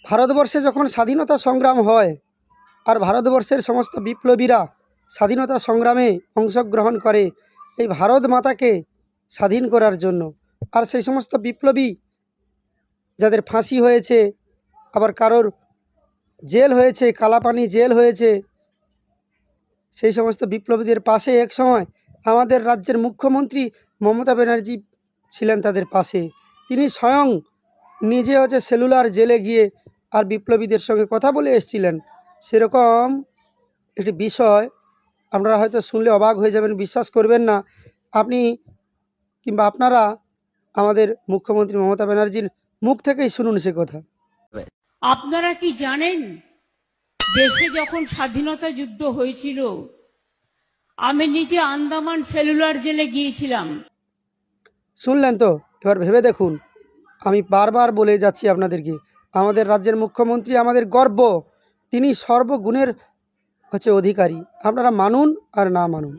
ভারতবর্ষে যখন স্বাধীনতা সংগ্রাম হয় আর ভারতবর্ষের সমস্ত বিপ্লবীরা স্বাধীনতা সংগ্রামে অংশগ্রহণ করে এই ভারত মাতাকে স্বাধীন করার জন্য। আর সেই সমস্ত বিপ্লবী যাদের ফাঁসি হয়েছে, আবার কারোর জেল হয়েছে, কালাপানি জেল হয়েছে, সেই সমস্ত বিপ্লবীদের পাশে এক সময় আমাদের রাজ্যের মুখ্যমন্ত্রী মমতা ব্যানার্জি ছিলেন তাদের পাশে। তিনি স্বয়ং নিজে সেলুলার জেলে গিয়ে আর বিপ্লবীদের সঙ্গে কথা বলে এসেছিলেন। সেরকম একটি বিষয় আপনারা হয়তো শুনলে অবাক হয়ে যাবেন, বিশ্বাস করবেন না। আপনি কিংবা আপনারা আমাদের মুখ্যমন্ত্রী মমতা ব্যানার্জির মুখ থেকেই শুনুন সে কথা। আপনারা কি জানেন, দেশে যখন স্বাধীনতা যুদ্ধ হয়েছিল আমি নিজে আন্দামান সেলুলার জেলে গিয়েছিলাম। শুনলেন তো? এবার ভেবে দেখুন। আমি বারবার বলে যাচ্ছি আপনাদেরকে, আমাদের রাজ্যের মুখ্যমন্ত্রী আমাদের গর্ব, তিনি সর্বগুণের অধিকারী। আপনারা মানুন আর না মানুন।